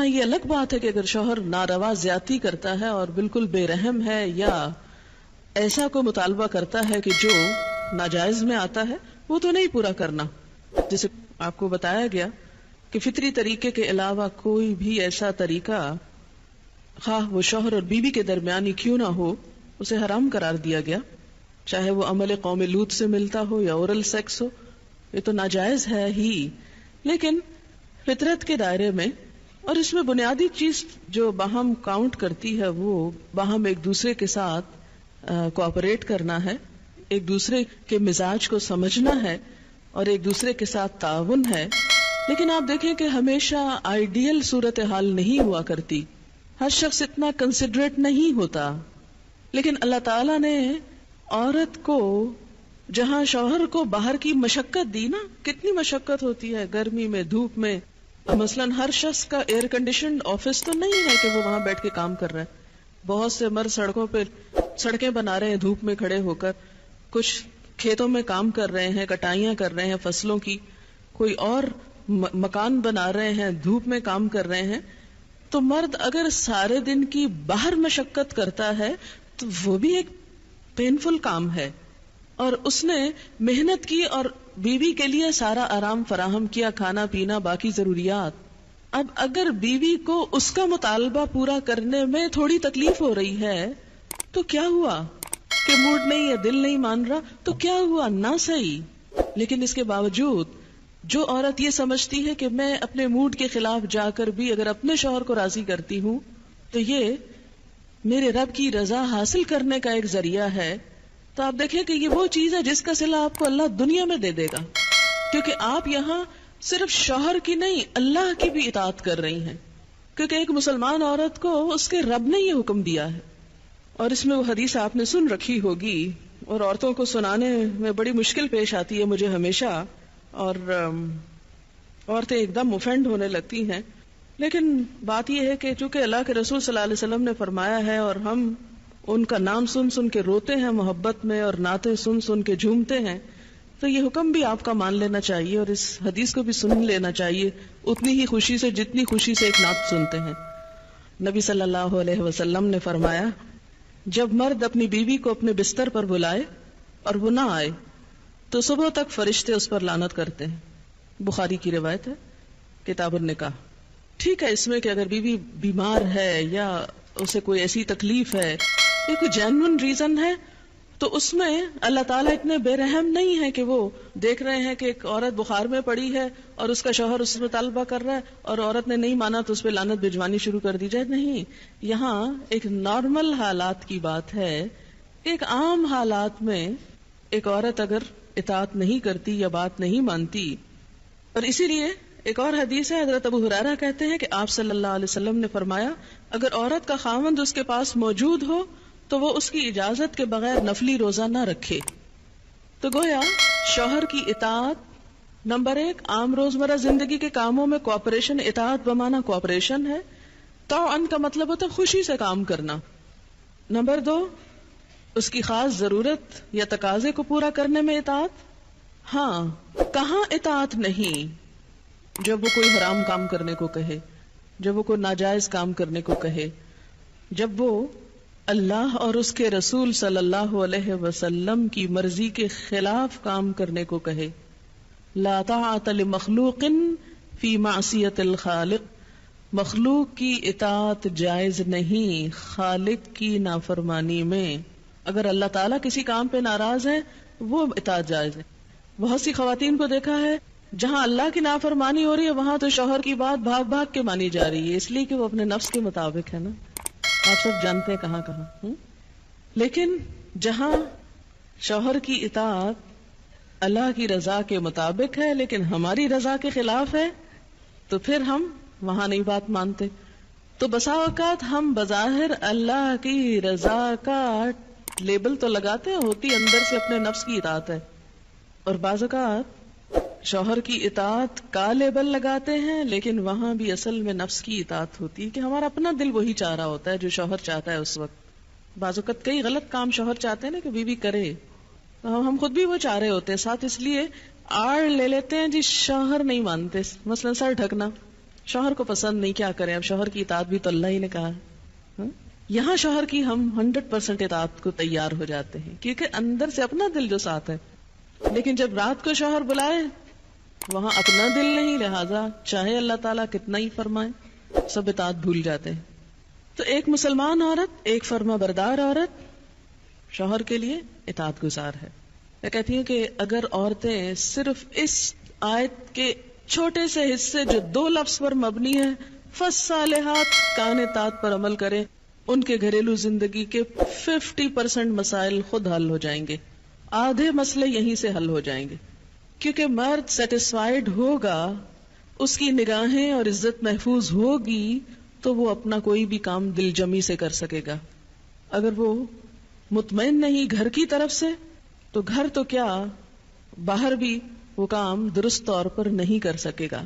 ہاں یہ الگ بات ہے کہ اگر شوہر ناروا زیادتی کرتا ہے اور بالکل بے رحم ہے یا ایسا کوئی مطالبہ کرتا ہے کہ جو ناجائز میں آتا ہے، وہ تو نہیں پورا کرنا. جیسے آپ کو بتایا گیا کہ فطری طریقے کے علاوہ کوئی بھی ایسا طریقہ خواہ وہ شوہر اور بیوی کے درمیان ہی کیوں نہ ہو اسے حرام قرار دیا گیا، چاہے وہ عمل قوم لوط سے ملتا ہو یا اورل سیکس ہو، یہ تو ناجائز ہے ہی. لیکن فطرت کے دائرے میں، اور اس میں بنیادی چیز جو باہم کاؤنٹ کرتی ہے وہ باہم ایک دوسرے کے ساتھ کوآپریٹ کرنا ہے، ایک دوسرے کے مزاج کو سمجھنا ہے اور ایک دوسرے کے ساتھ تعاون ہے. لیکن آپ دیکھیں کہ ہمیشہ آئیڈیل صورتحال نہیں ہوا کرتی، ہر شخص اتنا کنسیڈریٹ نہیں ہوتا. لیکن اللہ تعالیٰ نے عورت کو جہاں شوہر کو باہر کی مشقت دی نا، کتنی مشقت ہوتی ہے گرمی میں، دھوپ میں. مثلاً ہر شخص کا ایئر کنڈیشنڈ آفس تو نہیں ہے کہ وہ وہاں بیٹھ کے کام کر رہا ہے. بہت سے مرد سڑکوں پہ سڑکیں بنا رہے ہیں دھوپ میں کھڑے ہو کر، کچھ کھیتوں میں کام کر رہے ہیں، کٹائیاں کر رہے ہیں فصلوں کی، کوئی اور مکان بنا رہے ہیں، دھوپ میں کام کر رہے ہیں. تو مرد اگر سارے دن کی باہر مشقت کرتا ہے تو وہ بھی ایک پینفل کام ہے، اور اس نے محنت کی اور بیوی کے لیے سارا آرام فراہم کیا، کھانا پینا باقی ضروریات. اب اگر بیوی کو اس کا مطالبہ پورا کرنے میں تھوڑی تکلیف ہو رہی ہے تو کیا ہوا کہ موڈ نہیں ہے، دل نہیں مان رہا، تو کیا ہوا؟ نہ صحیح. لیکن اس کے باوجود جو عورت یہ سمجھتی ہے کہ میں اپنے موڈ کے خلاف جا کر بھی اگر اپنے شوہر کو راضی کرتی ہوں تو یہ میرے رب کی رضا حاصل کرنے کا ایک ذریعہ ہے، تو آپ دیکھیں کہ یہ وہ چیز ہے جس کا صلہ آپ کو اللہ دنیا میں دے دے گا، کیونکہ آپ یہاں صرف شوہر کی نہیں اللہ کی بھی اطاعت کر رہی ہیں. کیونکہ ایک مسلمان عورت کو اس کے رب نے یہ حکم دیا ہے. اور اس میں وہ حدیث آپ نے سن رکھی ہوگی اور عورتوں کو سنانے میں بڑی مشکل پیش آتی ہے مجھے ہمیشہ، اور عورتیں ایک دم اوفینڈ ہونے لگتی ہیں. لیکن بات یہ ہے کہ چونکہ اللہ کے رسول صلی اللہ علیہ وسلم نے فرمایا ہے اور ہم ان کا نام سن سن کے روتے ہیں محبت میں اور نعتیں سن سن کے جھومتے ہیں، تو یہ حکم بھی آپ کا مان لینا چاہیے اور اس حدیث کو بھی سن لینا چاہیے اتنی ہی خوشی سے جتنی خوشی سے ایک نعت سنتے ہیں. نبی صلی اللہ علیہ وسلم نے فرمایا جب مرد اپنی بیوی کو اپنے بستر پر بلائے اور وہ نہ آئے تو صبح تک فرشتے اس پر لعنت کرتے ہیں. بخاری کی روایت ہے، کتاب النکاح. ٹھیک ہے اس میں کہ اگر بیوی بیمار ہے یا اسے کوئی ایسی تکلیف ہے، یہ کوئی جینوئن ریزن ہے، تو اس میں اللہ تعالیٰ اتنے بے رحم نہیں ہے کہ وہ دیکھ رہے ہیں کہ ایک عورت بخار میں پڑی ہے اور اس کا شوہر اس سے طالبہ کر رہا ہے اور عورت نے نہیں مانا تو اس پہ لعنت بھجوانی شروع کر دی جائے. نہیں، یہاں ایک نارمل حالات کی بات ہے. ایک عام حالات میں ایک عورت اگر اطاعت نہیں کرتی یا بات نہیں مانتی، اور اسی لیے ایک اور حدیث ہے، حضرت ابو ہریرہ کہتے ہیں کہ آپ صلی اللہ علیہ وسلم نے فرمایا اگر عورت کا خاوند اس کے پاس موجود ہو تو وہ اس کی اجازت کے بغیر نفلی روزہ نہ رکھے. تو گویا شوہر کی اطاعت نمبر 1 عام روزمرہ زندگی کے کاموں میں کوآپریشن، اطاعت بمانا کوآپریشن ہے. طوعاً کا مطلب ہوتا ہے خوشی سے کام کرنا. نمبر 2 اس کی خاص ضرورت یا تقاضے کو پورا کرنے میں اطاعت. ہاں کہاں اطاعت نہیں؟ جب وہ کوئی حرام کام کرنے کو کہے، جب وہ کوئی ناجائز کام کرنے کو کہے، جب وہ اللہ اور اس کے رسول صلی اللہ علیہ وسلم کی مرضی کے خلاف کام کرنے کو کہے. لا طاعت لمخلوق فی معصیت الخالق. مخلوق کی اطاعت جائز نہیں خالق کی نافرمانی میں. اگر اللہ تعالیٰ کسی کام پہ ناراض ہے وہ اطاعت جائز ہے. بہت سی خواتین کو دیکھا ہے جہاں اللہ کی نافرمانی ہو رہی ہے وہاں تو شوہر کی بات بھاگ بھاگ کے مانی جا رہی ہے، اس لیے کہ وہ اپنے نفس کے مطابق ہے نا. آپ سب جانتے ہیں کہاں کہاں. لیکن جہاں شوہر کی اطاعت اللہ کی رضا کے مطابق ہے لیکن ہماری رضا کے خلاف ہے تو پھر ہم وہاں نہیں بات مانتے. تو بسا اوقات ہم بظاہر اللہ کی رضا کا لیبل تو لگاتے ہیں، ہوتی اندر سے اپنے نفس کی اطاعت ہے، اور بعض اوقات شوہر کی اطاعت کا لیبل لگاتے ہیں لیکن وہاں بھی اصل میں نفس کی اطاعت ہوتی ہے کہ ہمارا اپنا دل وہی چاہ رہا ہوتا ہے جو شوہر چاہتا ہے اس وقت. بعض اوقات کئی غلط کام شوہر چاہتے ہیں نا کہ بیوی کرے، ہم خود بھی وہ چاہ رہے ہوتے ہیں، ساتھ اس لیے آڑ لے لیتے ہیں جی شوہر نہیں مانتے. مثلا سر ڈھکنا، شوہر کو پسند نہیں، کیا کریں؟ اب شوہر کی اطاعت بھی تو اللہ ہی نے کہا ہے. یہاں شوہر کی ہم 100% اطاعت کو تیار ہو جاتے ہیں کیونکہ اندر سے اپنا دل جو ساتھ ہے. لیکن جب رات کو شوہر بلائے وہاں اپنا دل نہیں، لہذا چاہے اللہ تعالیٰ کتنا ہی فرمائے سب اطاعت بھول جاتے ہیں. تو ایک مسلمان عورت، ایک فرما بردار عورت شوہر کے لیے اطاعت گزار ہے. میں کہتی ہوں کہ اگر عورتیں صرف اس آیت کے چھوٹے سے حصے جو 2 لفظ پر مبنی ہے فالصالحات قانتات پر عمل کریں، ان کے گھریلو زندگی کے 50% مسائل خود حل ہو جائیں گے. آدھے مسئلے یہیں سے حل ہو جائیں گے کیونکہ مرد سیٹسفائیڈ ہوگا، اس کی نگاہیں اور عزت محفوظ ہوگی تو وہ اپنا کوئی بھی کام دل جمی سے کر سکے گا. اگر وہ مطمئن نہیں گھر کی طرف سے تو گھر تو کیا باہر بھی وہ کام درست طور پر نہیں کر سکے گا.